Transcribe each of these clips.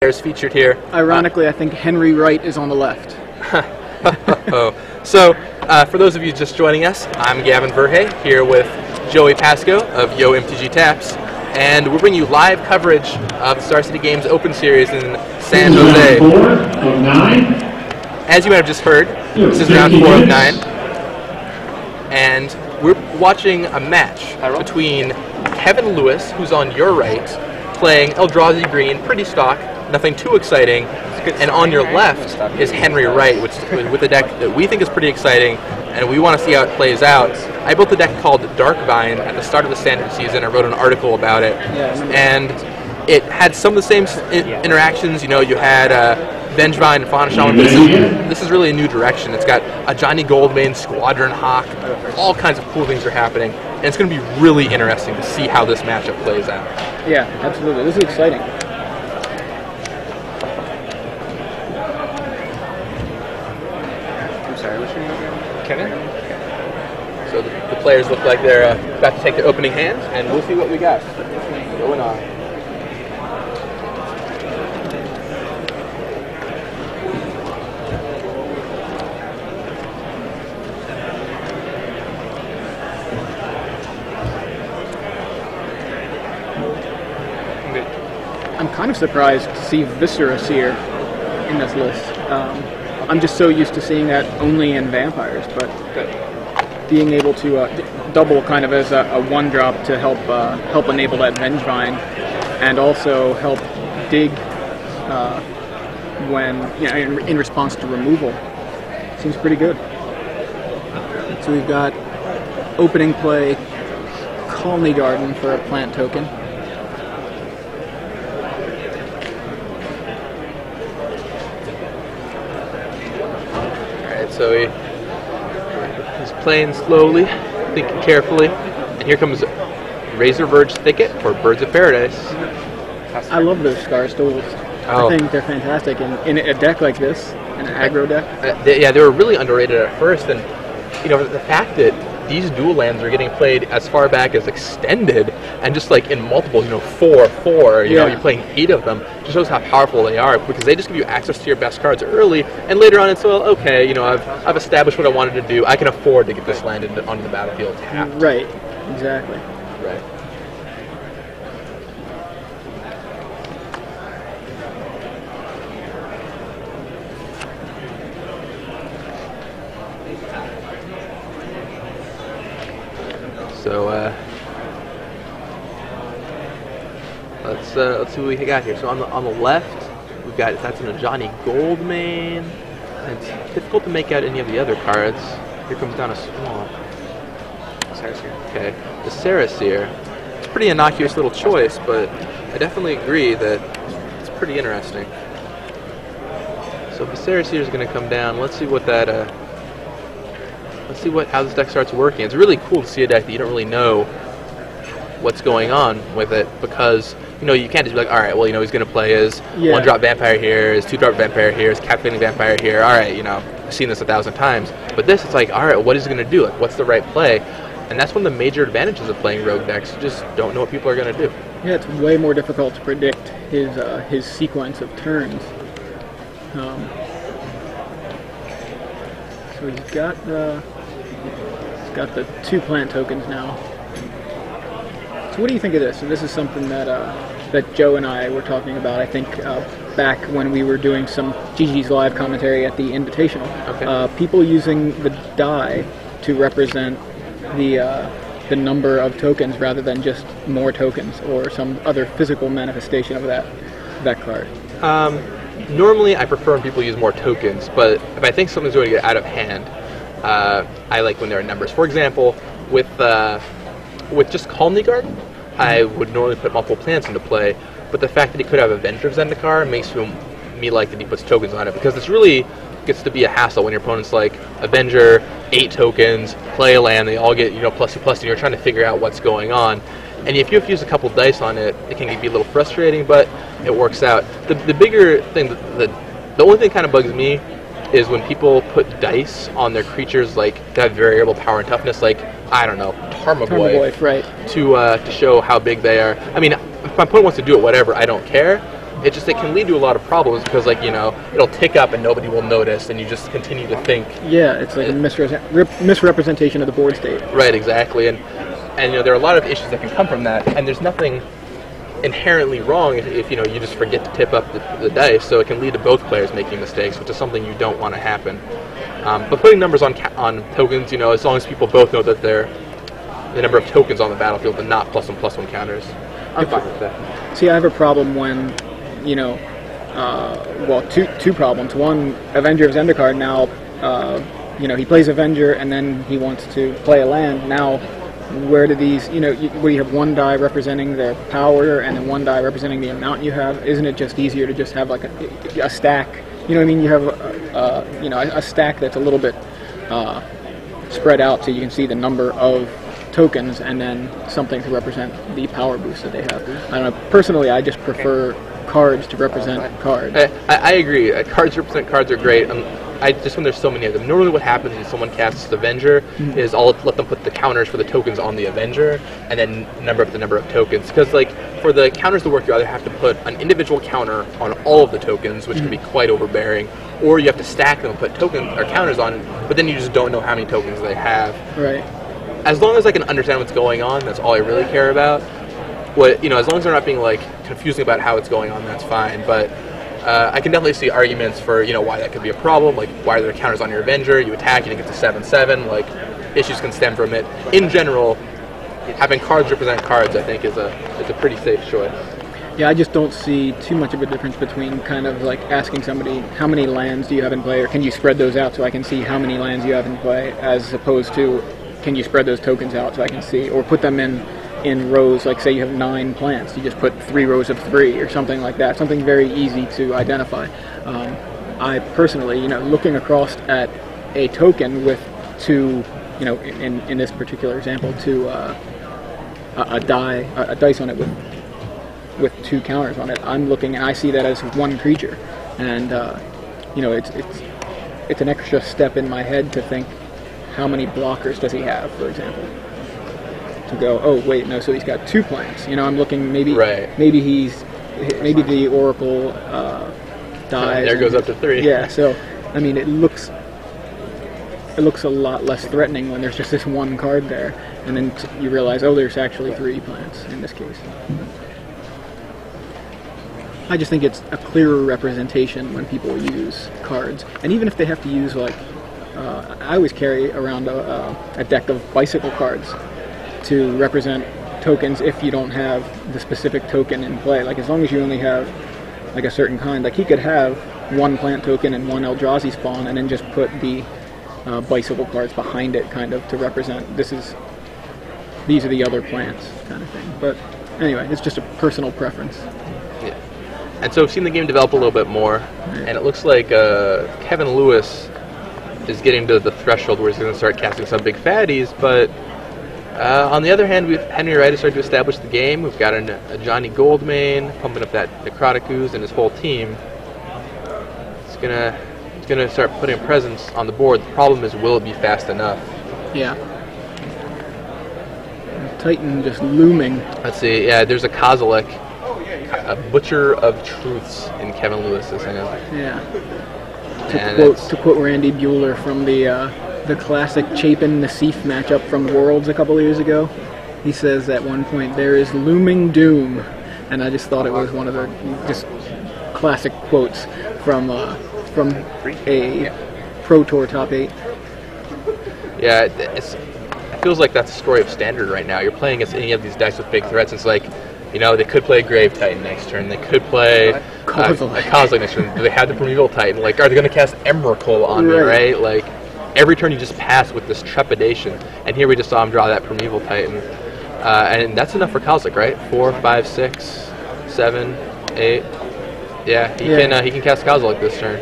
players featured here. Ironically, I think Henry Wright is on the left. So, for those of you just joining us, I'm Gavin Verhey here with Joey Pasco of Yo MTG Taps, and we're bringing you live coverage of the Star City Games Open Series in San Jose. As you might have just heard, this is round 4 of 9, and we're watching a match between Kevin Lewis, who's on your right, playing Eldrazi Green, pretty stock, nothing too exciting, and on your left is Henry Wright, which with a deck that we think is pretty exciting, and we want to see how it plays out. I built a deck called Darkvine at the start of the Standard season. I wrote an article about it, and it had some of the same interactions. You know, you had Vengevine and Fauna Shaman. This is really a new direction. It's got a Johnny Goldmane, Squadron Hawk, all kinds of cool things are happening, and it's going to be really interesting to see how this matchup plays out. Yeah, absolutely. This is exciting. I'm sorry, what's your name again? Kevin? So the players look like they're about to take their opening hands, and we'll see what we got going on. I'm kind of surprised to see Viscera Seer in this list. I'm just so used to seeing that only in vampires, but being able to double kind of as a 1-drop to help enable that Vengevine, and also help dig when in response to removal seems pretty good. So we've got opening play Colony Garden for a plant token. So he's playing slowly, thinking carefully, and here comes Razor Verge Thicket for Birds of Paradise. I love those Scar Stoles. I think they're fantastic in a deck like this, in an aggro deck. Yeah, they were really underrated at first, and you know the fact that these dual lands are getting played as far back as Extended, and just like in multiple, 4/4, you know, you're playing 8 of them, just shows how powerful they are, because they just give you access to your best cards early, and later on it's, well, okay, I've established what I wanted to do, I can afford to get this land onto the battlefield tapped. Right, exactly. Right. So let's see what we got here. So on the left, we've got that's a Johnny Goldmane. And it's difficult to make out any of the other cards. Here comes down a Swamp. Okay, the Saraseer. It's a pretty innocuous little choice, but I definitely agree that it's pretty interesting. So if the Saraseer is going to come down, let's see what that. Let's see how this deck starts working. It's really cool to see a deck that you don't really know what's going on with it, because you can't just be like, all right, well, he's going to play his 1-drop vampire here, his 2-drop vampire here, his captivating vampire here. All right, I've seen this 1,000 times. But this, it's like, all right, what is he going to do? Like, what's the right play? And that's one of the major advantages of playing rogue decks. You just don't know what people are going to do. Yeah, it's way more difficult to predict his sequence of turns. So he's got the 2 plant tokens now. So what do you think of this? And this is something that Joe and I were talking about, I think, back when we were doing some GG's live commentary at the Invitational. Okay. People using the die to represent the number of tokens rather than just more tokens or some other physical manifestation of that card. Normally, I prefer when people use more tokens, but if I think something's going to get out of hand, I like when there are numbers. For example, with just Colony Garden, I would normally put multiple plants into play, but the fact that he could have Avenger of Zendikar makes me like that he puts tokens on it, because it's really gets to be a hassle when your opponent's like Avenger, 8 tokens, play a land, they all get +2/+2, and you're trying to figure out what's going on. And if you have to use a couple dice on it, it can be a little frustrating, but it works out. The bigger thing, the only thing that kind of bugs me is when people put dice on their creatures like that have variable power and toughness, like, I don't know, Tarmogoyf, right, to show how big they are. I mean, if my opponent wants to do it, whatever, I don't care. it can lead to a lot of problems because, like, you know, it'll tick up and nobody will notice, and you just continue to think. Yeah, it's like a misrepresentation of the board state. Right, exactly, and you know, there are a lot of issues that can come from that, and there's nothing inherently wrong if you know, you just forget to tip up the dice, so it can lead to both players making mistakes, which is something you don't want to happen. But putting numbers on tokens, you know, as long as people both know that they're the number of tokens on the battlefield and not +1/+1 counters, I'm fine with that. See, I have a problem when, you know, well, two problems. One, Avenger of Zendikar now, you know, he plays Avenger and then he wants to play a land. Now, where do these, you know, where you have one die representing their power and then one die representing the amount you have? Isn't it just easier to just have like a stack? You know what I mean? You have you know, a stack that's a little bit spread out so you can see the number of tokens and then something to represent the power boost that they have. I don't know. Personally, I just prefer cards to represent cards. I agree. Cards to represent cards are great. Just when there's so many of them. Normally what happens when someone casts Avenger is I'll let them put the counters for the tokens on the Avenger and then number up the number of tokens. Because, like, for the counters to work, you either have to put an individual counter on all of the tokens, which can be quite overbearing, or you have to stack them and put tokens or counters on, but then you just don't know how many tokens they have. Right. As long as I can understand what's going on, that's all I really care about. You know, as long as they're not being, like, confusing about how it's going on, that's fine. But I can definitely see arguments for, you know, why that could be a problem. Like, why are there counters on your Avenger? You attack, you get to 7/7. Like, issues can stem from it. In general, having cards represent cards, I think, is a pretty safe choice. Yeah, I just don't see too much of a difference between kind of like asking somebody how many lands do you have in play, or can you spread those out so I can see how many lands you have in play, as opposed to can you spread those tokens out so I can see, or put them in rows, like say you have 9 plants, you just put 3 rows of 3 or something like that, something very easy to identify. I personally, you know, looking across at a token with 2, you know, in this particular example, a dice on it with 2 counters on it, I'm looking and I see that as one creature, and you know, it's an extra step in my head to think how many blockers does he have, for example. To go, oh wait, no, so he's got 2 plants. You know, I'm looking maybe maybe the Oracle dies. There goes up to 3. Yeah, so I mean, it looks a lot less threatening when there's just this one card there, and then you realize, oh, there's actually 3 plants in this case. I just think it's a clearer representation when people use cards, and even if they have to use, like, I always carry around a deck of bicycle cards to represent tokens if you don't have the specific token in play. Like, as long as you only have like a certain kind, like he could have 1 plant token and 1 Eldrazi spawn and then just put the bicycle cards behind it, kind of to represent these are the other plants kind of thing. But anyway, it's just a personal preference. Yeah. And so we've seen the game develop a little bit more, and it looks like Kevin Lewis is getting to the threshold where he's going to start casting some big fatties, but on the other hand, Henry Wright has started to establish the game. We've got a Johnny Goldmane pumping up that Necrotic Ooze and his whole team. He's gonna start putting a presence on the board. The problem is, will it be fast enough? Yeah. Titan just looming. Let's see. Yeah, there's a Kozilek, a Butcher of Truths in Kevin Lewis's hand. Yeah. To quote Randy Bueller from the classic Chapin-Nassif matchup from Worlds a couple of years ago, he says at one point, there is looming doom, and I just thought it was one of the just classic quotes from a Pro Tour top 8. Yeah, it feels like that's the story of Standard right now. You're playing against any of these decks with big threats. It's like, you know, they could play Grave Titan next turn. They could play a Kozilek next turn. Do they have the Primeval Titan? Like, are they going to cast Emrakul on me, right? Like, every turn you just pass with this trepidation. And here we just saw him draw that Primeval Titan. And that's enough for Kozilek, right? 4, 5, 6, 7, 8. Yeah, he can cast Kozilek this turn.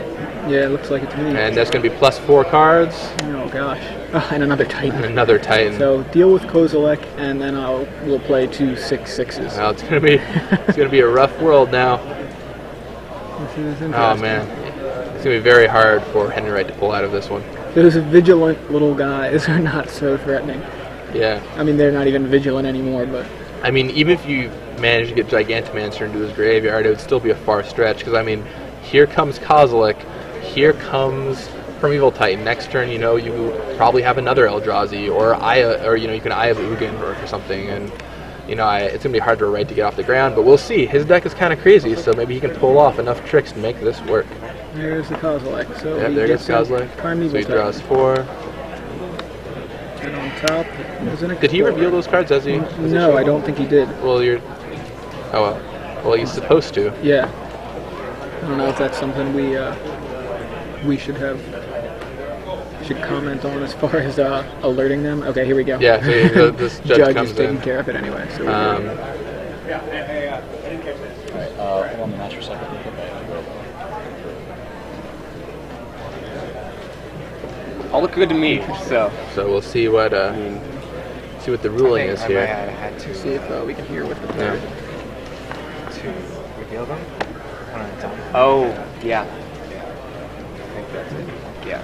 Yeah, it looks like it to me. And that's going to be +4 cards. Oh gosh. Oh, and another Titan. And another Titan. So deal with Kozilek, and then we'll play 2 6/6s. Well, it's gonna be a rough world now. This is interesting. Oh man, it's gonna be very hard for Henry Wright to pull out of this one. Those vigilant little guys are not so threatening. Yeah. I mean, they're not even vigilant anymore, but I mean, even if you managed to get Gigantomancer into his graveyard, it would still be a far stretch. Because I mean, here comes Kozilek, here comes Primeval Titan. Next turn, you know, you probably have another Eldrazi, or you know, you can Eye of Ugin or something, and you know, it's gonna be hard for Wright to get off the ground. But we'll see. His deck is kind of crazy, so maybe he can pull off enough tricks to make this work. There's the Kozilek. So yeah, there goes Kozilek. So he draws 4. And on top, did he reveal those cards as he? No, I don't think he did. Well, you're. Oh well. Well, he's supposed to. Yeah. I don't know if that's something we should comment on as far as alerting them. Okay, here we go. Yeah, so this judge comes is taking care of it anyway. So hold on the match for a second. All look good to me. So we'll see what see what the ruling is here. I had to see if we can hear what the player to reveal them. One at a time. Oh yeah. I think that's it. Yeah.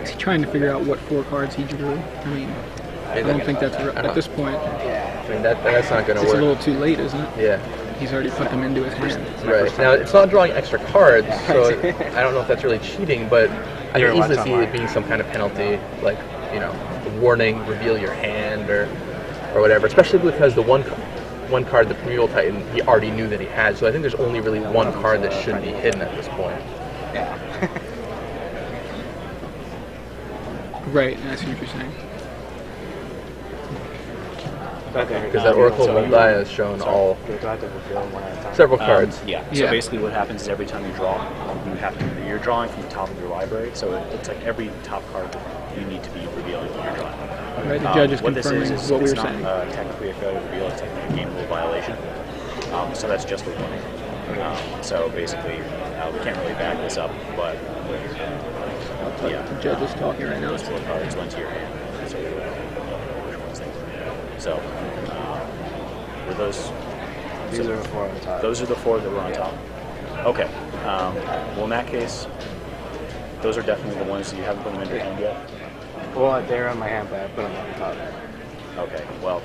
Is he trying to figure out what 4 cards he drew? I mean, I don't think that's at this point. Yeah, I mean that's not going to work. It's a little too late, isn't it? Yeah. He's already put them into his hand. Right. Now, it's not drawing extra cards, so I don't know if that's really cheating, but I can easily see it being some kind of penalty, like, you know, warning, reveal your hand, or whatever, especially because the one card, the Primeval Titan, he already knew that he had, so I think there's only really one card that shouldn't be hidden at this point. Yeah. Right, I see what you're saying. Because that Oracle of Moldiah has shown several cards. Yeah. So basically, what happens is every time you draw, you're drawing from the top of your library. So it's like every top card you need to be revealing when you're drawing. Right. The judge is confirming what we were saying. It's not technically a failure to reveal; it's technically a game rule violation. So that's just a warning. So basically, we can't really back this up, but yeah, the judge is talking right now. Those 4 cards went to your hand. So you know which ones they were. So were those? These are the 4 on top. Those are the 4 that were on top. Okay. Well, in that case, those are definitely the ones that you haven't put them in your hand yet. Well, they're on my hand, but I put them on top. Okay. Well,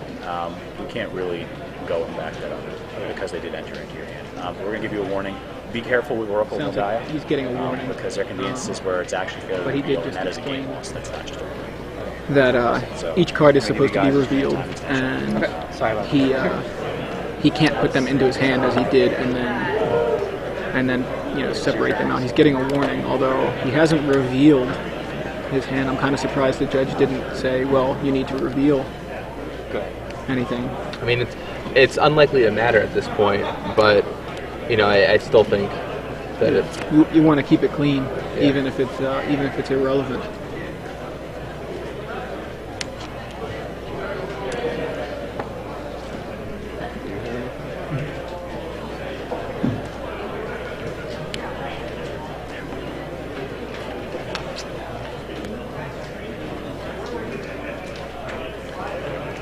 we can't really go and back that up because they did enter into your hand. We're gonna give you a warning. Be careful with Oracle Sounds Moldiah. like he's getting a warning. Because there can be instances where it's actually failure to reveal, and that is a game loss. That's not just a warning. That each card is supposed to be revealed, and he can't put them into his hand as he did, and then you know, separate them out. He's getting a warning, although he hasn't revealed his hand. I'm kind of surprised the judge didn't say, well, you need to reveal anything. I mean, it's unlikely to matter at this point, but you know, I still think that it's you want to keep it clean, even if it's irrelevant.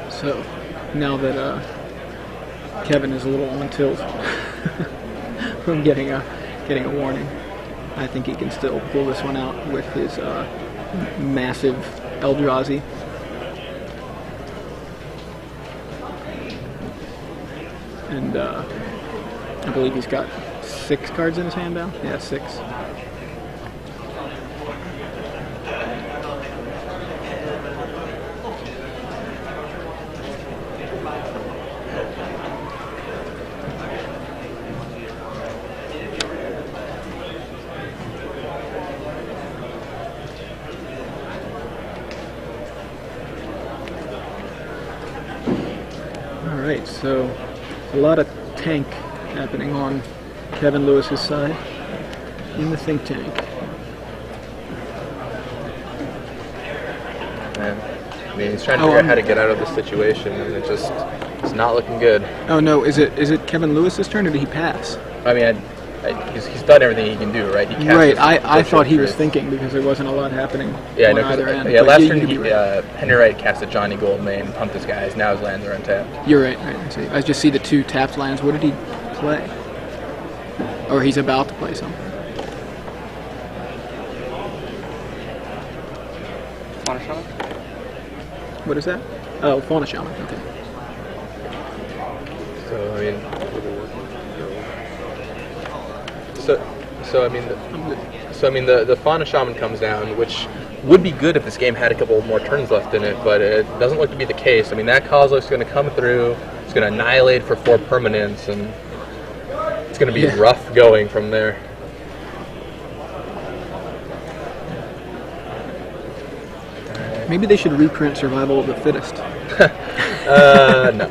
So now that Kevin is a little on tilt from getting a warning, I think he can still pull this one out with his massive Eldrazi. And I believe he's got 6 cards in his hand now. Yeah, 6. Alright, so a lot of tank happening on Kevin Lewis's side in the think tank. Man, I mean, he's trying to figure out how to get out of this situation, and it's not looking good. Oh no, is it Kevin Lewis's turn, or did he pass? I mean, he's done everything he can do, right? He right, I thought he was thinking because there wasn't a lot happening on either end. Yeah, last turn Henry Wright cast a Johnny Goldmane, pumped his guys, now his lands are untapped. You're right, I just see the 2 tapped lands. What did he play? Or he's about to play something. Want a shot? What is that? Oh, Fauna Shaman. Okay. So I mean, so I mean the Fauna Shaman comes down, which would be good if this game had a couple more turns left in it, but it doesn't look to be the case. I mean, that Kozilek's going to come through, it's going to annihilate for 4 permanents, and it's going to be rough going from there. Maybe they should reprint Survival of the Fittest. No.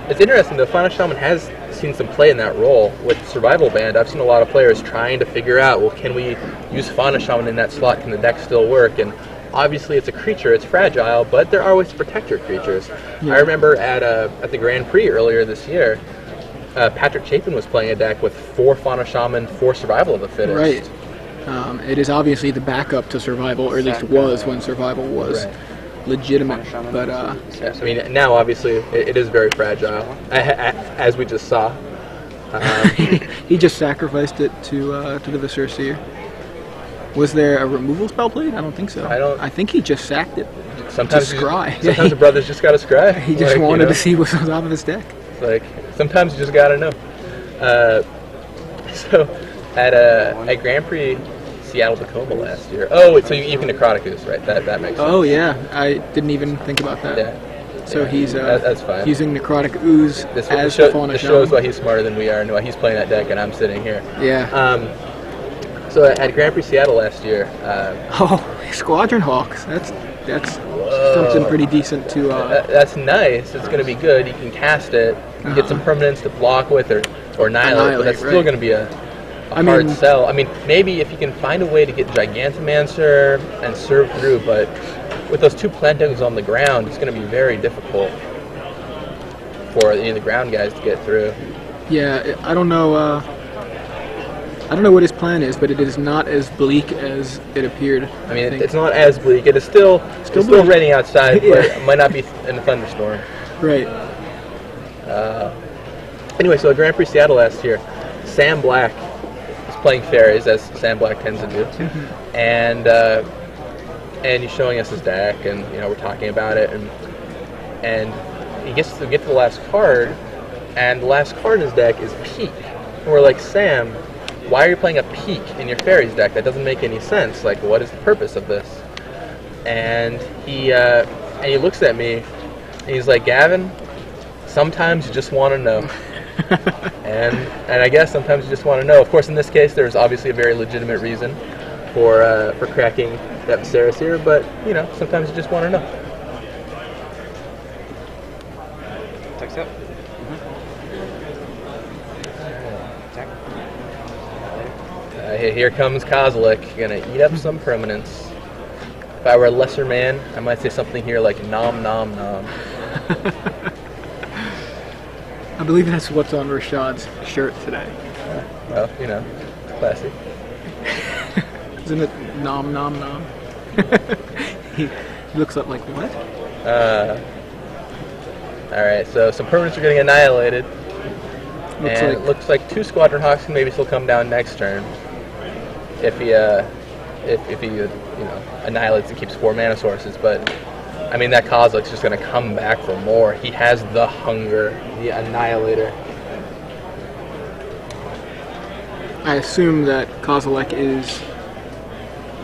It's interesting, though. Fauna Shaman has seen some play in that role with Survival Band. I've seen a lot of players trying to figure out, well, can we use Fauna Shaman in that slot? Can the deck still work? And obviously it's a creature, it's fragile, but there are ways to protect your creatures. Yeah. I remember at the Grand Prix earlier this year, Patrick Chapin was playing a deck with 4 Fauna Shaman, 4 Survival of the Fittest. Right. It is obviously the backup to Survival, or at least was when Survival was legitimate. But yes, I mean, now obviously it is very fragile, as we just saw. He just sacrificed it to the Viscera. Was there a removal spell played? I don't think so. I think he just sacked it. Sometimes to scry. Sometimes the brothers just got to scry. He just wanted to see what was on his deck. Like sometimes you just got to know. So at Grand Prix Seattle Tacoma last year. Oh, so you can Necrotic Ooze, right? That makes sense. Oh yeah, I didn't even think about that. Yeah. So he's that's fine. Using Necrotic Ooze as the Fauna Shaman. This shows why he's smarter than we are and why he's playing that deck and I'm sitting here. Yeah. So at Grand Prix Seattle last year. Squadron Hawks. That's something pretty decent to. That's nice. It's going to be good. You can cast it, get some permanents to block with or annihilate, but that's still going to be a hard sell. I mean, maybe if you can find a way to get Gigantomancer and serve through, but with those 2 plant tokens on the ground, it's going to be very difficult for the ground guys to get through. Yeah, I don't know. I don't know what his plan is, but it is not as bleak as it appeared. I mean, it's not as bleak. It is still raining outside, but it might not be in a thunderstorm. Right. Anyway, so at Grand Prix Seattle last year, Sam Black is playing fairies, as Sam Black tends to do, and he's showing us his deck, and we're talking about it, and he gets to get to the last card, and the last card in his deck is Peak, and we're like, Sam, why are you playing a Peak in your fairies deck? That doesn't make any sense. Like, what is the purpose of this? And he looks at me, and he's like, Gavin, sometimes you just want to know. and I guess sometimes you just want to know. Of course, in this case, there's obviously a very legitimate reason for cracking that Viscera here, but sometimes you just want to know. Text up. Here comes Kozilek, gonna eat up some permanents. If I were a lesser man, I might say something here like nom nom nom. I believe that's what's on Rashad's shirt today. Well, classic. Isn't it nom nom nom? He looks up like what? Alright, so some permanents are getting annihilated. It looks like 2 Squadron Hawks can maybe still come down next turn. If he annihilates and keeps 4 mana sources, but I mean that Kozilek's just going to come back for more. He has the hunger, the Annihilator. I assume that Kozilek is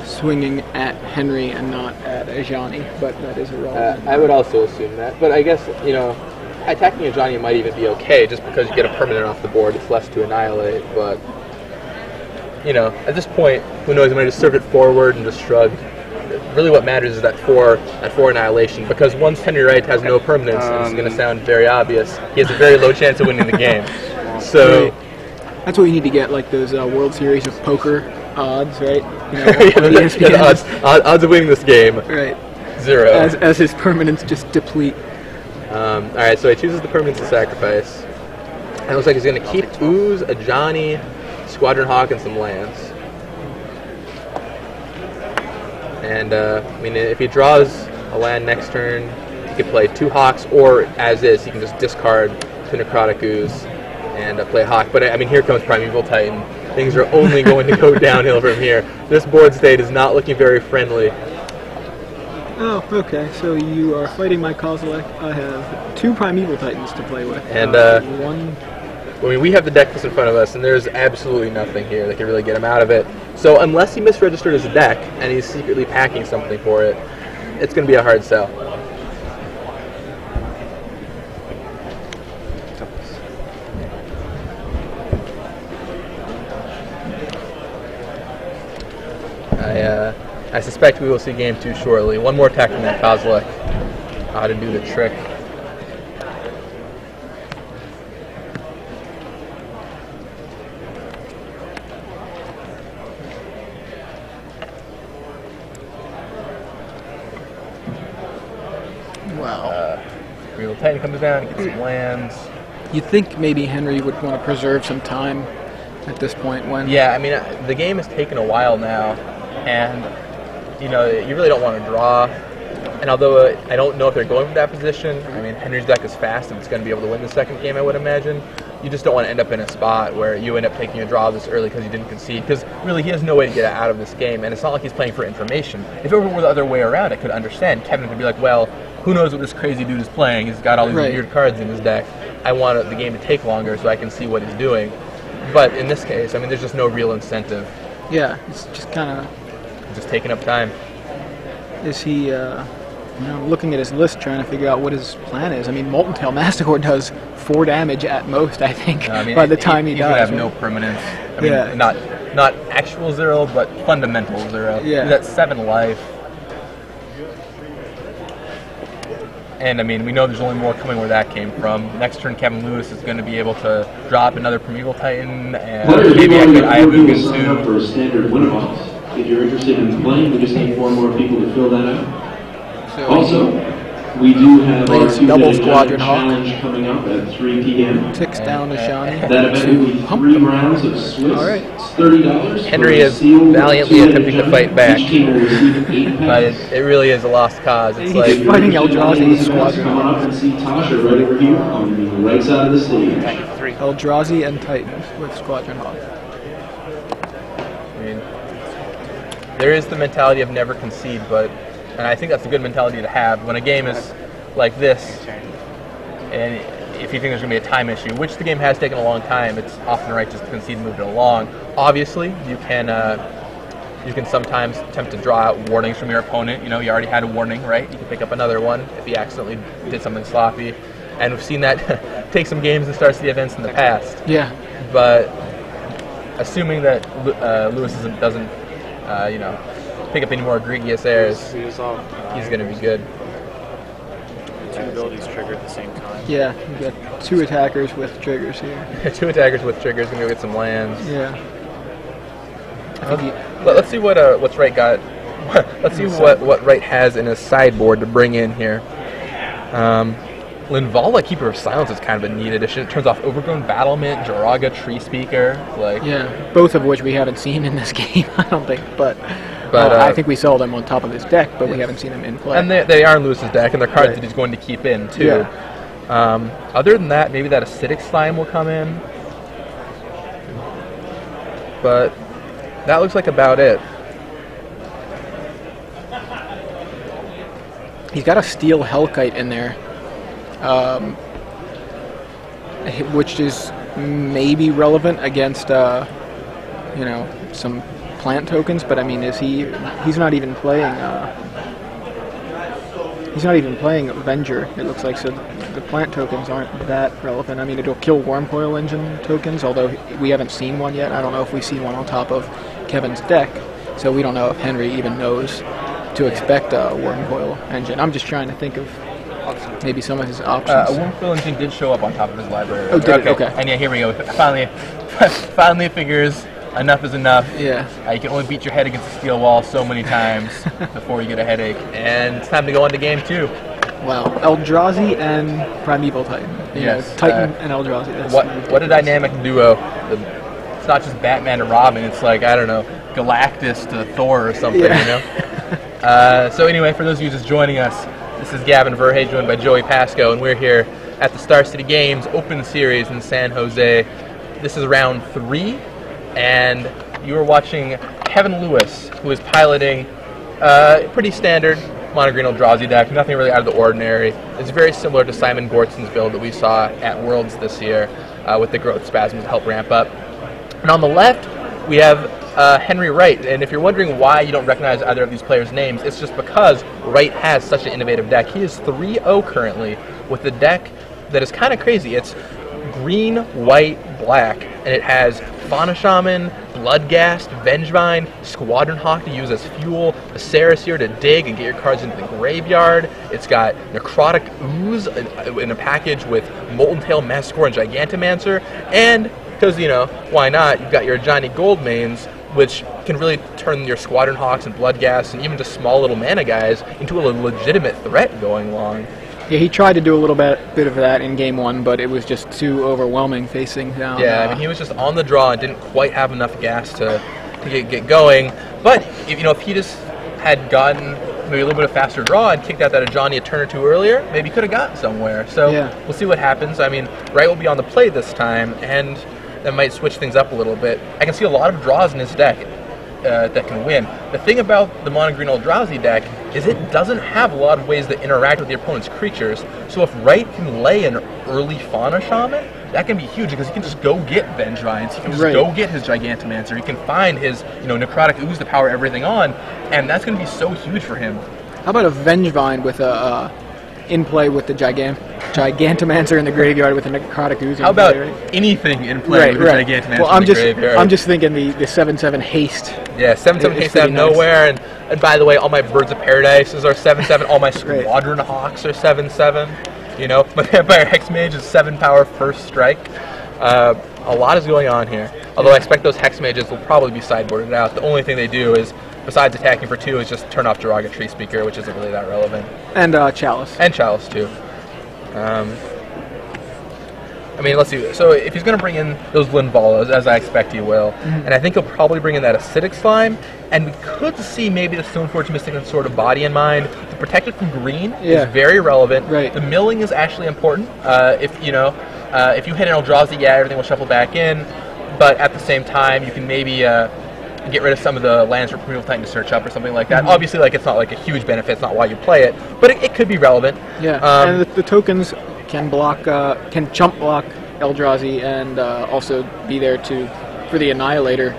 swinging at Henry and not at Ajani, but that is irrelevant. I would also assume that, but I guess attacking Ajani might even be okay, just because you get a permanent off the board. It's less to annihilate, but at this point, who knows? I might just serve it forward and just shrug. Really, what matters is that 4 annihilation, because once Henry Wright has no permanence, and it's going to sound very obvious, he has a very low chance of winning the game. So that's what you need to get, like those World Series of Poker odds, right? Odds of winning this game. Right. 0. As his permanents just deplete. All right, so he chooses the permanents to sacrifice. And it looks like he's going to keep Ooze, Ajani, Squadron Hawk, and some lands. And, if he draws a land next turn, he could play 2 Hawks, or as is, he can just discard 2 Necrotic Ooze and play a Hawk. But, here comes Primeval Titan. Things are only going to go downhill from here. This board state is not looking very friendly. Oh, okay. So you are fighting my Kozilek. I have 2 Primeval Titans to play with. And one. I mean, we have the deck list in front of us, and there's absolutely nothing here that can really get him out of it. So unless he misregistered his deck and he's secretly packing something for it, it's going to be a hard sell. I suspect we will see game 2 shortly. One more attack from that Kozilek to do the trick. Wow. Real Titan comes down, gets some lands. You'd think maybe Henry would want to preserve some time at this point when... Yeah, I mean, the game has taken a while now, and, you know, you really don't want to draw. And although I don't know if they're going for that position, I mean, Henry's deck is fast and it's going to be able to win the second game, I would imagine. You just don't want to end up in a spot where you end up taking a draw this early because you didn't concede, because really he has no way to get out of this game, and it's not like he's playing for information. If it were the other way around, I could understand. Kevin could be like, well, who knows what this crazy dude is playing? He's got all these weird cards in his deck. I want the game to take longer so I can see what he's doing. But in this case, I mean, there's just no real incentive. Yeah, it's just kind of... Just taking up time. Is he, looking at his list, trying to figure out what his plan is. I mean, Molten Tail Masticore does 4 damage at most, I think, by the time he dies. He would have no permanence. I mean, not actual 0, but fundamental 0. Yeah. He's at 7 life. And, I mean, we know there's only more coming where that came from. Next turn, Kevin Lewis is going to be able to drop another Primeval Titan, and maybe I have Ugin sign up for a standard Winnabox. If you're interested in playing, we just need 4 more people to fill that out. So also, we do have our double Squadron Hawk challenge coming up at 3 p.m. Ticks down to Shani. That event will be 3 rounds of Swiss. All right. It's $30. Henry is valiantly attempting to fight back, but it really is a lost cause. It's like fighting Eldrazi Squadron. Come on up and see Tasha right over here on the right side of the stage. Eldrazi and Titans with Squadron Hawk. I mean, there is the mentality of never concede, and I think that's a good mentality to have when a game is like this, and if you think there's going to be a time issue, which the game has taken a long time, it's often right just to concede and move it along. Obviously, you can sometimes attempt to draw out warnings from your opponent. You know, you already had a warning, right? You can pick up another one if he accidentally did something sloppy, and we've seen that take some games and starts the events in the past. Yeah. But assuming that Lewis doesn't pick up any more egregious errors, he's going to be good. 2 abilities trigger at the same time. Yeah, you got 2 attackers with triggers here. 2 attackers with triggers, gonna go get some lands. Yeah. Let's see what's Wright got. Let's see what Wright has in his sideboard to bring in here. Linvala, Keeper of Silence, is kind of a neat addition. It turns off Overgrown Battlement, Jaraga, Tree Speaker. Yeah, both of which we haven't seen in this game, I don't think. But I think we saw them on top of his deck, but we haven't seen them in play. And they are in Lewis's deck, and they're cards that he's going to keep in, too. Yeah. Other than that, maybe that Acidic Slime will come in. But that looks like about it. He's got a Steel Hellkite in there, which is maybe relevant against, some plant tokens, but I mean, he's not even playing, Avenger, it looks like, so the plant tokens aren't that relevant. I mean, it'll kill Wormcoil Engine tokens, although we haven't seen one yet. I don't know if we see one on top of Kevin's deck, so we don't know if Henry even knows to expect a Wormcoil Engine. I'm just trying to think of maybe some of his options. A Wormcoil Engine did show up on top of his library. Oh, did it? Okay. And yeah, here we go. Finally figures enough is enough. Yeah. You can only beat your head against a steel wall so many times before you get a headache. And it's time to go on to game 2. Wow. Eldrazi and Primeval Titan. Yes. Titan and Eldrazi. What a dynamic duo. It's not just Batman to Robin. It's like, I don't know, Galactus to Thor or something, you know? So anyway, for those of you just joining us, this is Gavin Verhey, joined by Joey Pasco, and we're here at the Star City Games Open Series in San Jose. This is round 3, and you are watching Kevin Lewis, who is piloting pretty standard mono green Eldrazi deck, nothing really out of the ordinary. It's very similar to Simon Gortson's build that we saw at Worlds this year with the growth spasms to help ramp up. And on the left, we have Henry Wright, and if you're wondering why you don't recognize either of these players' names, it's just because Wright has such an innovative deck. He is 3-0 currently with a deck that is kind of crazy. It's green, white, black, and it has Fauna Shaman, Bloodghast, Vengevine, Squadron Hawk to use as fuel, a Saraseer to dig and get your cards into the graveyard. It's got Necrotic Ooze in a package with Molten Tail, Massacre, and Gigantomancer, and because, you know, why not, you've got your Johnny Goldmanes, which can really turn your Squadron Hawks and Bloodghast and even just small little mana guys into a legitimate threat going long. Yeah, he tried to do a little bit of that in game 1, but it was just too overwhelming facing down. Yeah, I mean, he was just on the draw and didn't quite have enough gas to get going. But if, you know, if he just had gotten maybe a little bit of faster draw and kicked out that Ajani a turn or two earlier, maybe he could have gotten somewhere. So yeah, we'll see what happens. I mean, Wright will be on the play this time, and that might switch things up a little bit. I can see a lot of draws in his deck that can win. The thing about the mono green Eldrazi deck is it doesn't have a lot of ways to interact with the opponent's creatures. So if Wright can lay an early Fauna Shaman, that can be huge because he can just go get Vengevines, he can just go get his Gigantomancer, he can find his, you know, Necrotic Ooze to power everything on, and that's going to be so huge for him. How about a Vengevine with a in play with the Gigantomancer in the graveyard with a Necrotic Ooze? How about anything in play with the Gigantomancer in the graveyard? I'm just thinking the 7/7 haste. Yeah, 7/7 haste out of nowhere, and by the way, all my Birds of Paradises are 7/7, all my Squadron Hawks are 7/7. You know, my Vampire Hexmage is 7 power first strike. A lot is going on here. Although I expect those Hexmages will probably be sideboarded out. The only thing they do is, besides attacking for 2, is just turn off Jiraga Tree Speaker, which isn't really that relevant. And Chalice. And Chalice, too. I mean, let's see. So if he's going to bring in those Linvalas, as I expect he will, and I think he'll probably bring in that Acidic Slime, and we could see maybe the Stoneforge Mystic and Sword of Body in mind. The Protected from Green is very relevant. The milling is actually important. If you hit an Eldrazi, yeah, everything will shuffle back in, but at the same time, you can maybe get rid of some of the lands for Primeval Titan to search up or something like that. Obviously, like, it's not like a huge benefit, it's not why you play it, but it could be relevant. Yeah, and the tokens can block, can chump block Eldrazi and also be there for the Annihilator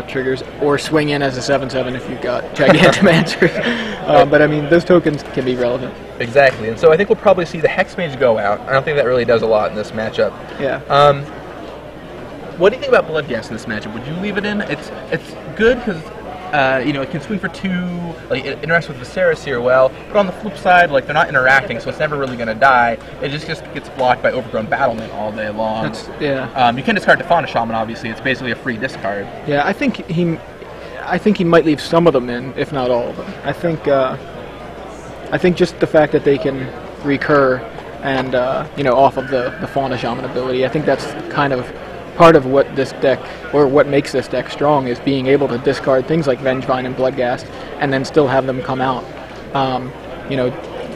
triggers, or swing in as a 7/7 if you've got Gigantomancer. But I mean, those tokens can be relevant. Exactly, and so I think we'll probably see the Hexmage go out. I don't think that really does a lot in this matchup. Yeah. What do you think about Bloodghast in this matchup? Would you leave it in? It's good because you know, it can swing for 2. Like, it interacts with the Saraseer well, but on the flip side, like, they're not interacting, so it's never really going to die. It just gets blocked by Overgrown Battlement all day long. You can discard the Fauna Shaman. Obviously, it's basically a free discard. Yeah, I think he might leave some of them in, if not all of them. I think just the fact that they can recur and you know, off of the Fauna Shaman ability, I think that's kind of part of what this deck, or what makes this deck strong, is being able to discard things like Vengevine and Bloodghast and then still have them come out. You know,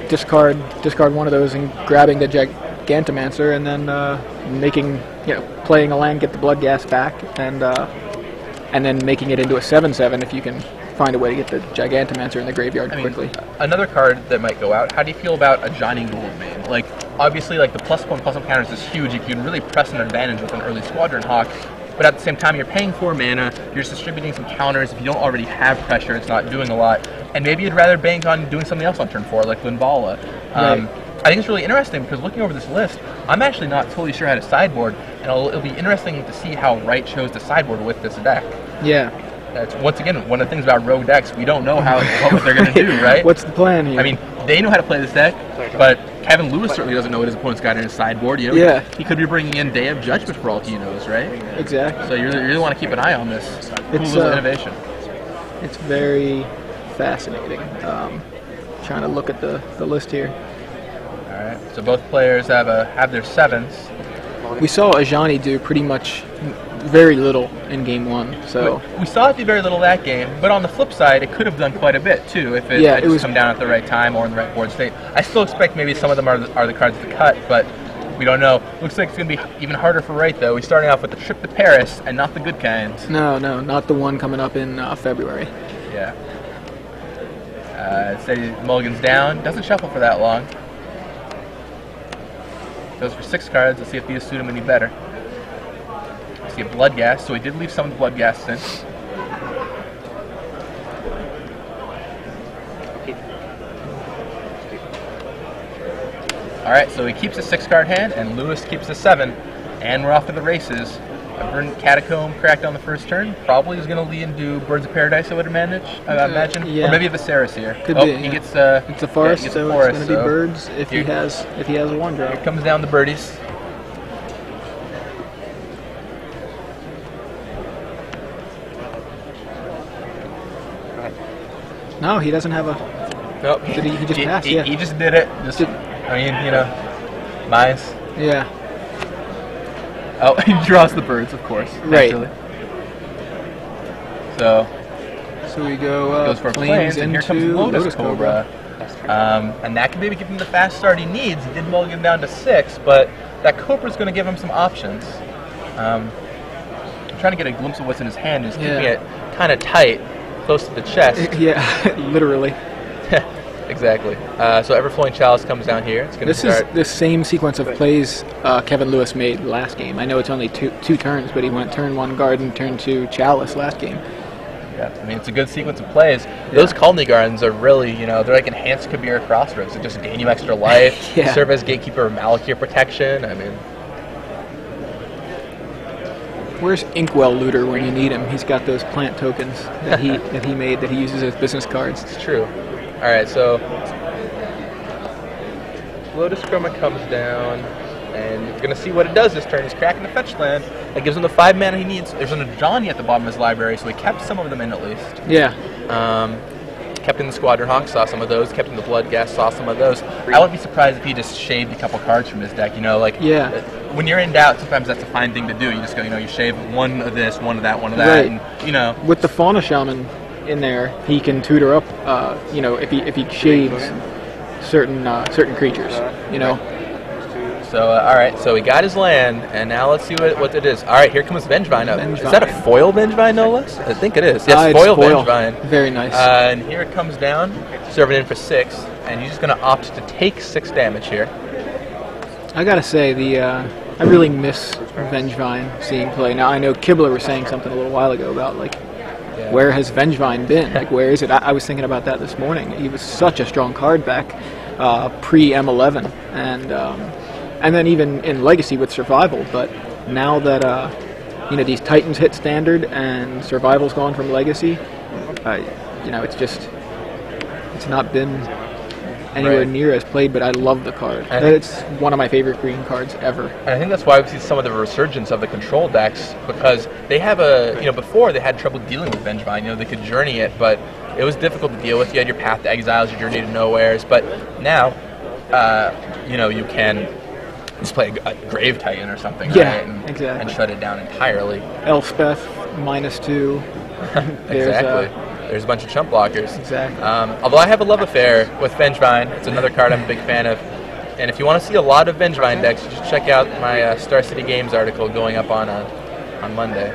discard one of those and grabbing the Gigantomancer and then making, you know, playing a land, get the Bloodghast back, and then making it into a 7/7 if you can find a way to get the Gigantomancer in the graveyard quickly. Another card that might go out, how do you feel about a Johnny Goldmane? Like, obviously, like, the +1/+1 counters is huge. You can really press an advantage with an early Squadron Hawk, but at the same time, you're paying 4 mana, you're just distributing some counters. If you don't already have pressure, it's not doing a lot, and maybe you'd rather bank on doing something else on turn 4, like Linvala. I think it's really interesting because looking over this list, I'm actually not totally sure how to sideboard, and it'll be interesting to see how Wright chose to sideboard with this deck. Yeah. That's, once again, one of the things about rogue decks, we don't know what they're going to do, right? What's the plan here? I mean, they know how to play this deck, but Kevin Lewis certainly doesn't know what his opponent's got in his sideboard. You know, he could be bringing in Day of Judgment for all he knows, right? Exactly. So you really want to keep an eye on this cool little innovation. It's very fascinating. Trying to look at the list here. All right. So both players have their 7s. We saw Ajani do pretty much very little in game 1. So we saw it do very little that game, but on the flip side, it could have done quite a bit too if it had just come down at the right time or in the right board state. I still expect maybe some of them are the cards to cut, but we don't know. Looks like it's going to be even harder for Wright, though. He's starting off with the trip to Paris, and not the good kind. No, not the one coming up in February. Yeah. Steady mulligans down. Doesn't shuffle for that long. Goes for 6 cards. Let's see if these suit him any better. Let's get blood gas. So he did leave some of the blood gas in. Alright, so he keeps a 6-card hand, and Lewis keeps a 7, and we're off to the races. A Verdant Catacomb cracked on the first turn. Probably is going to lead into Birds of Paradise, I would imagine. Yeah. Or maybe Viserys here. Could be. He gets it's a forest, yeah, so forest, it's going to be birds if he has a 1-drop. Here comes down the birdies. No, he doesn't have a... Nope. Did he just passed? Yeah. He just did it. I mean, you know, mines. Yeah. Oh, he draws the birds, of course. Right. Naturally. So we go goes for planes, and here comes Lotus Cobra. And that can maybe give him the fast start he needs. He did mulligan down to 6, but that Cobra's going to give him some options. I'm trying to get a glimpse of what's in his hand. He's keeping it kind of tight, close to the chest. Yeah, literally. Exactly. So Everflowing Chalice comes down here. It's going to start. Is the same sequence of plays Kevin Lewis made last game. I know it's only two turns, but he went turn 1 Garden, turn 2 Chalice last game. Yeah, I mean, it's a good sequence of plays. Those Colony Gardens are really, you know, they're like enhanced Kabir Crossroads. They just gain you extra life, serve as Gatekeeper of Malakir protection. I mean, where's Inkwell Looter when you need him? He's got those plant tokens that he made that he uses as business cards. It's true. All right, so Lotus Chroma comes down, and we're gonna see what it does this turn. He's cracking the fetch land. That gives him the 5 mana he needs. There's an Ajani at the bottom of his library, so he kept some of them in at least. Yeah. Kept in the Squadron Hawk, saw some of those. Kept in the Blood Gas, saw some of those. I wouldn't be surprised if he just shaved a couple cards from his deck. You know, like when you're in doubt, sometimes that's a fine thing to do. You just go, you know, you shave one of this, one of that, one of that, right. And you know. With the Fauna Shaman in there, he can tutor up. You know, if he shaves certain creatures. You know. So, all right, so he got his land, and now let's see what it is. All right, here comes Vengevine up. Is that a foil Vengevine, no less? I think it is. Yes, foil Vengevine. Very nice. And here it comes down, serving in for 6, and he's just going to opt to take 6 damage here. I gotta say, I really miss Vengevine seeing play. Now, I know Kibler was saying something a little while ago about, like, where has Vengevine been? Like, where is it? I was thinking about that this morning. He was such a strong card back pre-M11, and then even in Legacy with Survival, but now that you know, these Titans hit Standard and Survival's gone from Legacy, you know, it's not been anywhere near as played, but I love the card. It's one of my favorite green cards ever. And I think that's why we see some of the resurgence of the control decks, because they have before they had trouble dealing with Vengevine. You know, they could journey it, but it was difficult to deal with. You had your Path to Exiles, your Journey to Nowheres, but now, you know, you can just play a Grave Titan or something, right? Exactly. And shut it down entirely. Elspeth, -2. Exactly. There's a bunch of chump blockers. Exactly. Although I have a love affair with Vengevine. It's another card I'm a big fan of. And if you want to see a lot of Vengevine decks, you should check out my Star City Games article going up on Monday.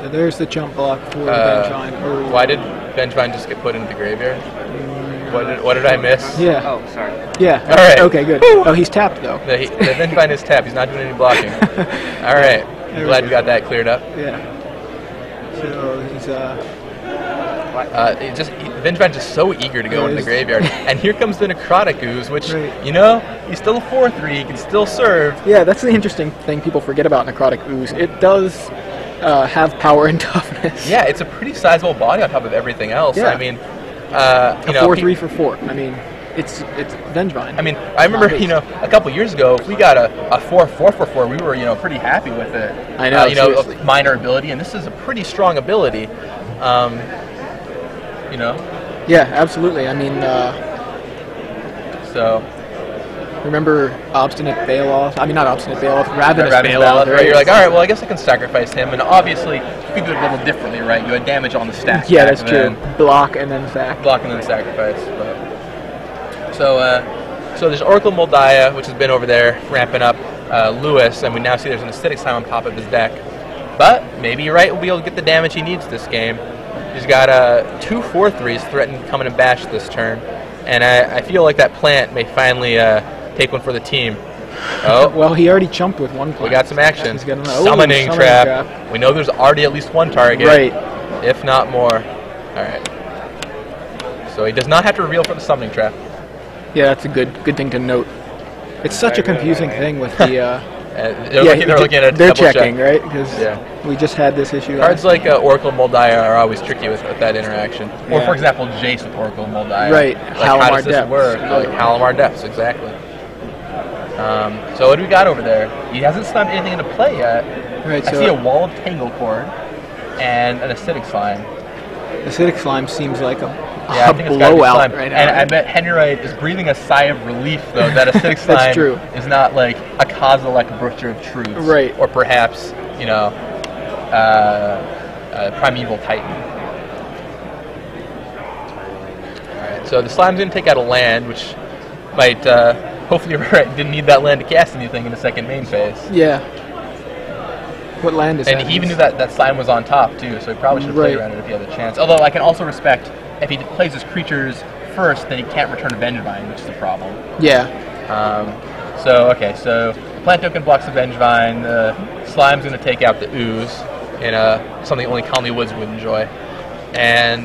So there's the chump block for Vengevine. Why did Vengevine just get put into the graveyard? What did I miss? Yeah. Oh, sorry. Yeah. All right. Okay, good. Oh, he's tapped though. The Vengevine is tapped. He's not doing any blocking. All right. Glad we got that cleared up. Yeah. So he's Vengevine's just so eager to go into the graveyard. And here comes the Necrotic Ooze, which, you know, he's still a 4/3, he can still serve. Yeah, that's the interesting thing people forget about Necrotic Ooze. It does have power and toughness. Yeah, it's a pretty sizable body on top of everything else. Yeah. I mean, you know, 4/3 for 4. I mean, it's Vengevine. I mean, I remember, you know, a couple years ago, if we got a 4/4 for 4, we were, you know, pretty happy with it. I know, you know, a minor ability, and this is a pretty strong ability. You know. Yeah, absolutely. I mean, so. Remember Obstinate Bailoff? I mean, not Obstinate Bailoff, Ravenous Bailoff. Right? You're like, all right, well, I guess I can sacrifice him. And obviously, you could do it a little differently, right? You had damage on the stack. Yeah, that's true. Block and then sack. Block and then sacrifice. But. So there's Oracle Moldiah, which has been over there ramping up Lewis, and we now see there's an Acidic Slime on top of his deck. But maybe Wright will be able to get the damage he needs this game. He's got 2 4-3s threatening to come in and bash this turn, and I feel like that plant may finally take one for the team. Oh, well, he already jumped with one plant. we got some action. He's got Summoning trap. We know there's already at least one target, Right. if not more. All right. So he does not have to reveal for the summoning trap. Yeah, that's a good thing to note. It's such a confusing thing with the. They're looking at they're double checking, check. right? Because Yeah. we just had this issue. Cards like Oracle Moldiah are always tricky with that interaction. Or, Yeah. for example, Jace with Oracle Moldiah. Right. Like, how Halimar does this Depths. work? Like Halimar Depths, exactly. So what do we got over there? He hasn't slammed anything into play yet. Right. I So see a wall of Tangle Cord and an Acidic Slime. acidic slime seems like a Yeah, I think it's gotta be blowout slime. right now. And I bet Henry Wright is breathing a sigh of relief, though, that Acidic Slime That's true. is not like a Kozilek Butcher of Truths. Right. Or perhaps, you know, Primeval Titan. Alright, so the Slime's going to take out a land, which might, hopefully Wright didn't need that land to cast anything in the second main phase. Yeah. What land is And that? he even knew that Slime was on top, too, so he probably should have played around it if he had the chance. Although I can also respect, if he plays his creatures first, then he can't return a Vengevine, which is a problem. Yeah. So the plant token blocks the Vengevine, the Slime's going to take out the Ooze, in something only Colony Woods would enjoy. And,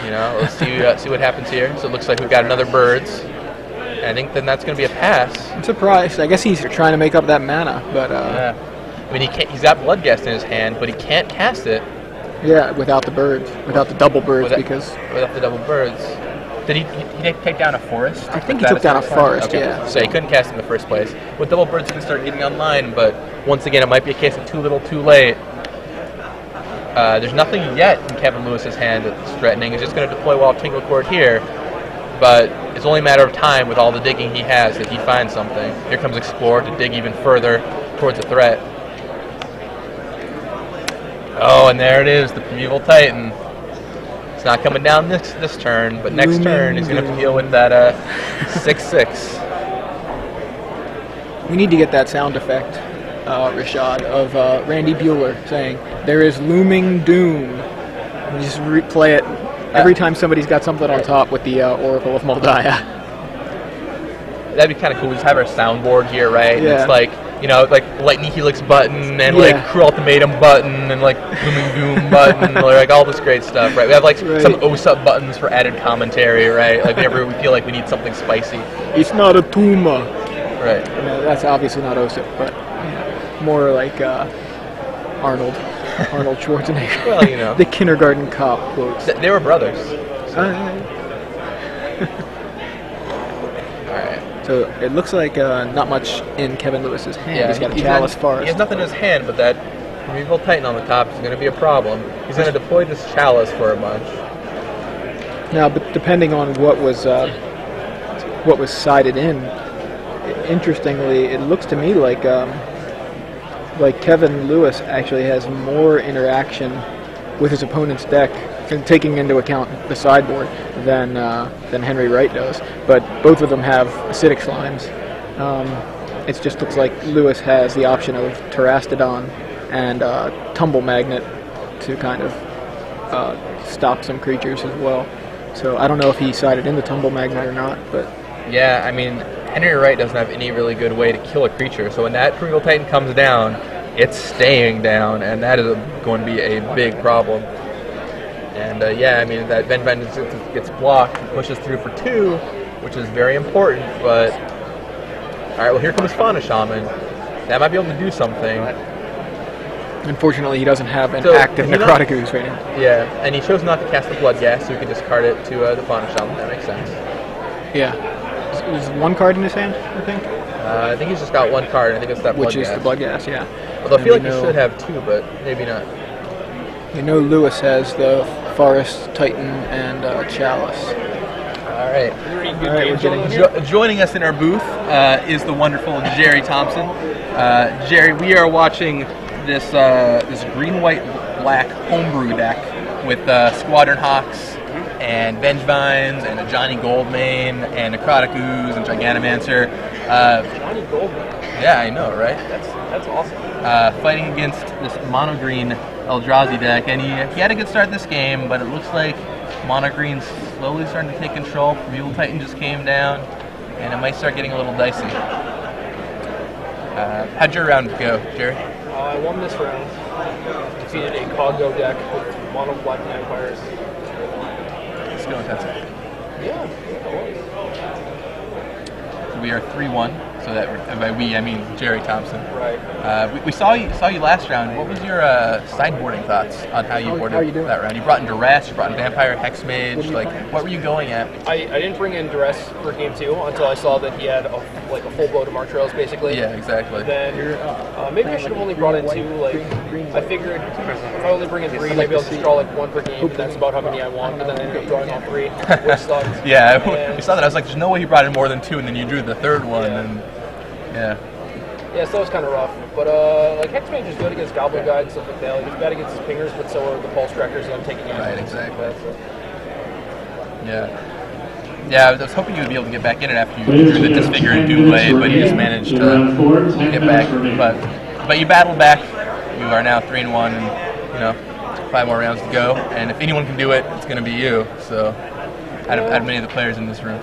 you know, let's see what happens here. So it looks like we've got another Birds. And I think then that's going to be a pass. I'm surprised. I guess he's trying to make up that mana, but Yeah. I mean, he's got Bloodghast in his hand, but he can't cast it yeah, without the birds, without the double birds, without the double birds. Did he take down a forest? I think he With took that down a Acidic forest, Slime? Okay. yeah. So he couldn't cast it in the first place. With double birds, he can start getting online, but once again, it might be a case of too little, too late. There's nothing yet in Kevin Lewis's hand that's threatening. He's just going to deploy Wall of Tingle Cord here, but it's only a matter of time with all the digging he has that he finds something. Here comes Explore to dig even further towards the threat. Oh, and there it is, the Primeval Titan. It's not coming down this turn, but next turn he's going to have to deal with that 6/6. we need to get that sound effect, Rashad, of Randy Bueller saying, "There is looming doom." And just replay it every time somebody's got something on top with the Oracle of Moldiah. That'd be kind of cool. We just have our soundboard here, right? And Yeah. it's like, you know, like Lightning Helix button and like Cruel Ultimatum button and like Looming Doom button, or like all this great stuff, right? We have like some OSUP buttons for added commentary, right? Like whenever we feel like we need something spicy. It's not a tumor. Right. No, that's obviously not OSIP, but more like Arnold Schwarzenegger. Well, you know. The kindergarten cop quotes. They were brothers. Alright. So it looks like not much in Kevin Lewis's hand. Yeah, He's got a Chalice Forest. He has nothing in his hand, but that Primeval Titan on the top is going to be a problem. He's going to deploy this Chalice for a bunch. Now, but depending on what was sided in, interestingly, it looks to me like Kevin Lewis actually has more interaction with his opponent's deck, taking into account the sideboard, than Henry Wright does. But both of them have acidic slimes. It just looks like Lewis has the option of Terastodon and Tumble Magnet to kind of stop some creatures as well. So I don't know if he sided in the Tumble Magnet or not, but yeah, I mean, Henry Wright doesn't have any really good way to kill a creature, so when that Primeval Titan comes down, it's staying down, and that is going to be a big problem. And yeah, I mean, that Vengevine gets blocked, pushes through for 2, which is very important, but alright, well here comes Fauna Shaman. That might be able to do something. unfortunately he doesn't have an So, active you know- Necrotic Ooze right now. Yeah, and he chose not to cast the Bloodghast, so he could discard it to the Fauna Shaman. That makes sense. Yeah. There's one card in his hand, I think, I think he's just got one card, and I think it's that which is Bloodghast. the Bloodghast, yeah. Although I And feel we like he know- should have 2, but maybe not. You know Lewis has the Forest, Titan, and Chalice. Alright. Alright, we're getting... Joining us in our booth is the wonderful Jerry Thompson. Jerry, we are watching this this green-white-black homebrew deck with Squadron Hawks and Vengevines and a Johnny Goldmane and Necrotic Ooze and Giganomancer. Johnny Goldman. Yeah, I know, right? That's awesome. Fighting against this mono-green Eldrazi deck, and he had a good start this game, but it looks like Mono Green's slowly starting to take control. Mule Titan just came down, and it might start getting a little dicey. How'd your round go, Jerry? I won this round. Defeated a Coggo deck with mono black vampires. Let's go intensive. Yeah. We are 3-1, so that, and by we I mean Jerry Thompson. Right. We saw you last round. What was your sideboarding thoughts on how you boarded that round? You brought in Duress, you brought in Vampire, Hexmage. Like, what were you going at? I didn't bring in Duress for game 2 until I saw that he had a full blow to Mark Trails, basically. Yeah, exactly. Then maybe I should have only brought in 2. Like, I figured if I only bring in 3, maybe I'll just draw like 1 per game. And that's about how many I want. But then I ended up drawing all 3, which sucked. Yeah, we saw that. I was like, there's no way he brought in more than 2, and then you drew the 3rd one. Yeah. And yeah. Yeah, so that was kind of rough. But like Hexmage is good against Goblin Guide and stuff like that. Like, it's bad against his pingers, but so are the Pulse Trackers that I'm taking out. Right, exactly. Like that, so. Yeah. Yeah, I was hoping you would be able to get back in it after you drew the Disfigure and Double, but you just managed to get back. But you battled back. You are now 3-1, and 5 more rounds to go. And if anyone can do it, it's going to be you. So, out of many of the players in this room.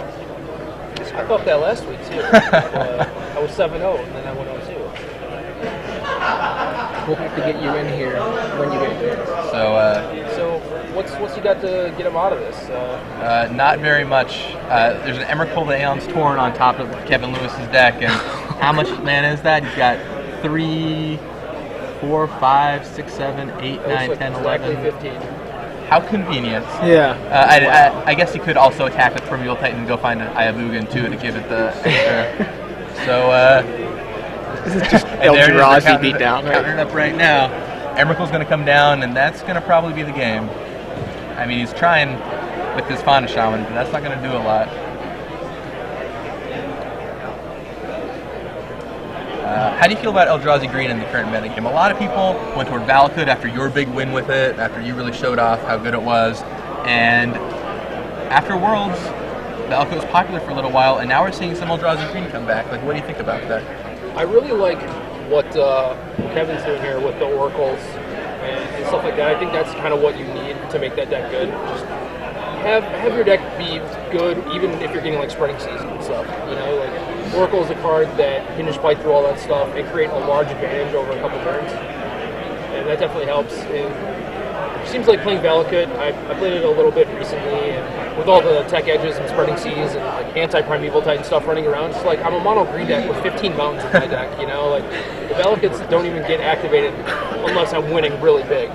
I thought that last week too. I was 7-0, and then I went 0-2. We'll have to get you in here when you get here. So what's you got to get him out of this? Not very much. There's an Emrakul the Aeon's Torn on top of Kevin Lewis's deck, and how much mana is that? He's got 3, 4, 5, 6, 7, 8, 9, 10, 11. 15. How convenient. Yeah. I guess he could also attack with Mule Titan and go find an Ayabugan too to give it the extra. So, this is just Eldrazi beat down. Counting it up right now. Emrakul's going to come down, and that's going to probably be the game. I mean, he's trying with his Fauna Shaman, but that's not going to do a lot. How do you feel about Eldrazi Green in the current metagame? A lot of people went toward Valakut after your big win with it, after you really showed off how good it was. And after Worlds, Valakut was popular for a little while, and now we're seeing some Eldrazi Green come back. Like, what do you think about that? I really like what Kevin's doing here with the Oracles and stuff like that. I think that's kind of what you need to make that deck good. Just have your deck be good, even if you're getting like Spreading Seas and stuff. Like Oracle is a card that can just fight through all that stuff and create a large advantage over a couple turns, and that definitely helps. And it seems like playing Valakut, I played it a little bit recently, and with all the tech edges and Spreading Seas and like anti-Primeval Titan stuff running around, it's like I'm a mono green deck with 15 mountains in my deck. Like the Valakuts don't even get activated unless I'm winning really big.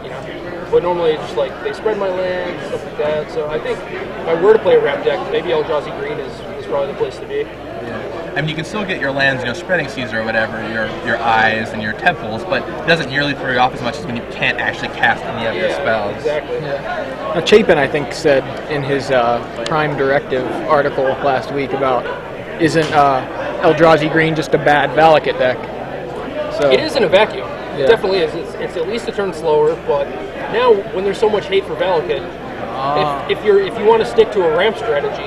But normally it's just like they spread my land, stuff like that. So I think if I were to play a wrap deck, maybe Eldrazi Green is probably the place to be. Yeah. I mean, you can still get your lands, Spreading Seas or whatever, your eyes and your temples, but it doesn't nearly throw you off as much as when you can't actually cast any of your spells. Exactly. Yeah. Now, Chapin, I think, said in his Prime Directive article last week about isn't Eldrazi Green just a bad Valakut deck? So it is in a vacuum. Yeah. It definitely is. It's at least a turn slower, but now when there's so much hate for Valakut, if you want to stick to a ramp strategy,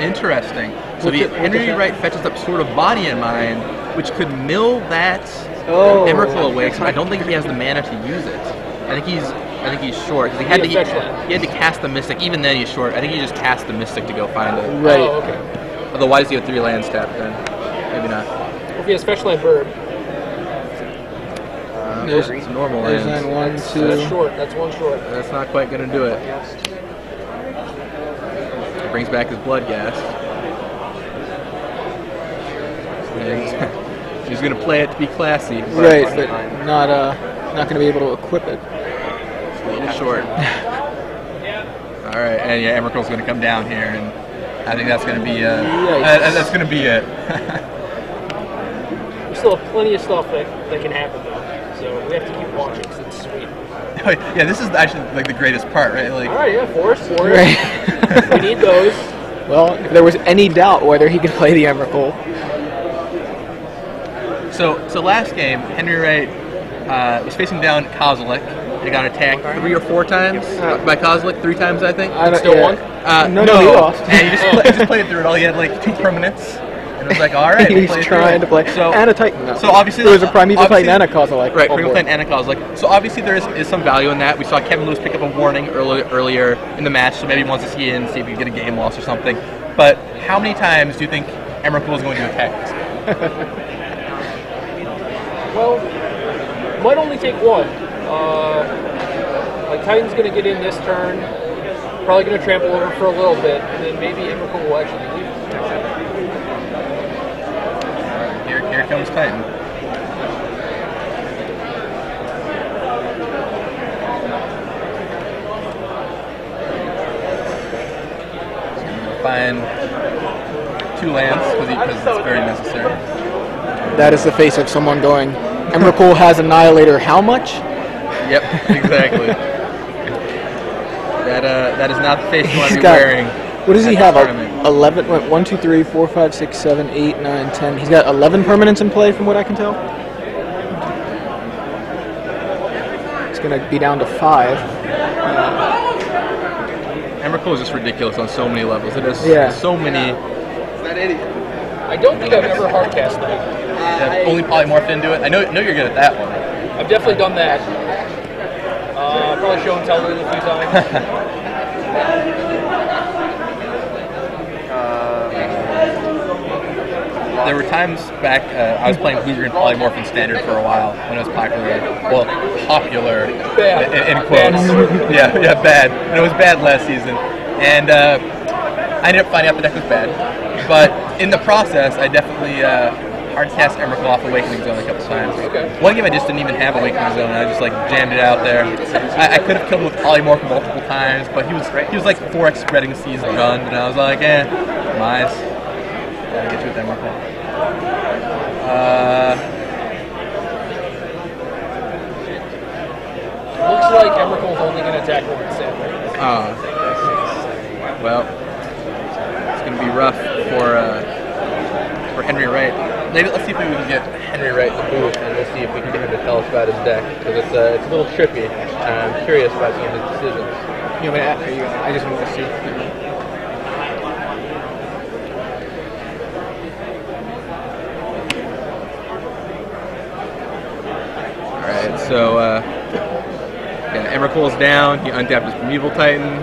interesting. So the Henry Wright fetches up Sword of Body in Mind, which could mill that Emrakul away. I don't think he has the mana to use it. I think he's short because he had to cast the Mystic. Even then he's short. I think he just cast the Mystic to go find it. Right. Oh, okay. Otherwise, you have 3 lands tapped then. Maybe not. Or if he has Fetch Land Bird. There's normal lands. There's 1, 2. That's short. That's 1 short. That's not quite going to do it. He brings back his Bloodghast. And he's going to play it to be classy. Right, but not going to be able to equip it. It's short. All right, and yeah, Emrakul's going to come down here, and I think that's going to be that's going to be it. We still have plenty of stuff that can happen though, so we have to keep watching because it's sweet. Yeah, this is actually like the greatest part, right? Like, all right, yeah, force. Right. We need those. Well, if there was any doubt whether he could play the Emrakul. So last game, Henry Wright was facing down Kozilek. He got attacked 3 or 4 times by Kozilek, 3 times I think. Still won? No, he lost. And he just played through it all. He had like 2 permanents, And it was like, all right, He's trying to play. So, and a Titan. No. So obviously, there was a Primeval Titan and a Cause like right, Primeval Titan and a Cause like. So obviously there is some value in that. We saw Kevin Lewis pick up a warning earlier in the match, so maybe he wants to see in, see if he can get a game loss or something. But how many times do you think Emrakul is going to attack this guy? Well, might only take one. Like Titan's going to get in this turn, probably going to trample over for a little bit, and then maybe Emrakul will actually leave. Here comes Titan. Find 2 lands because it's very necessary. That is the face of someone going, Emrakul has Annihilator how much? Yep, exactly. That is not the face you want to be got, wearing. What does he have? Tournament. 11, 1, 2, 3, 4, 5, 6, 7, 8, 9, 10. He's got 11 permanents in play from what I can tell. It's going to be down to 5. Emrakul is just ridiculous on so many levels. It is so many. That idiot. I don't think I've ever hardcast them. Only polymorphed into it. I know you're good at that one. I've definitely done that. Probably show and tell it a few times. There were times back, I was playing Blue-Green Polymorph in Standard for a while when it was popular. Well, popular in quotes. Yeah, bad. And it was bad last season. And I ended up finding out the deck was bad. But in the process, I definitely hardcast Emrakul off Awakening Zone a couple times. Okay. One game I just didn't even have Awakening Zone. I just like jammed it out there. I could have killed him with Polymorph multiple times, but he was like 4x spreading seas gunned, and I was like, nice. Gotta get you with Emrakul. Looks like Emrakul's only going to attack one sample. Well, it's going to be rough for Henry Wright. Maybe let's see if we can get Henry Wright in the booth, and we'll see if we can get him to tell us about his deck, because it's a little trippy. I'm curious about some of his decisions. You know, I just want to see. Alright, so Emrakul's down, he untapped his Primeval Titan,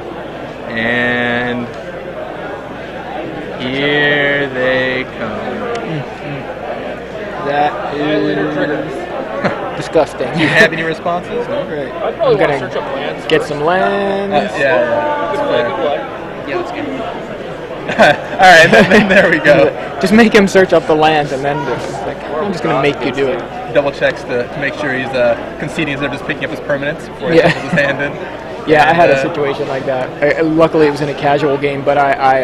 and here they come. That is disgusting. Do you have any responses? No? Right. I'd probably want to I'm search up lands. Get some lands. Yeah. Good play, good play. Yeah, let's get it. Alright, then there we go. Just make him search up the lands, and then I'm just going to make you do it. Double checks to make sure he's conceding instead of just picking up his permanents before he puts his hand in. Yeah, I had a situation like that. Luckily, it was in a casual game, but I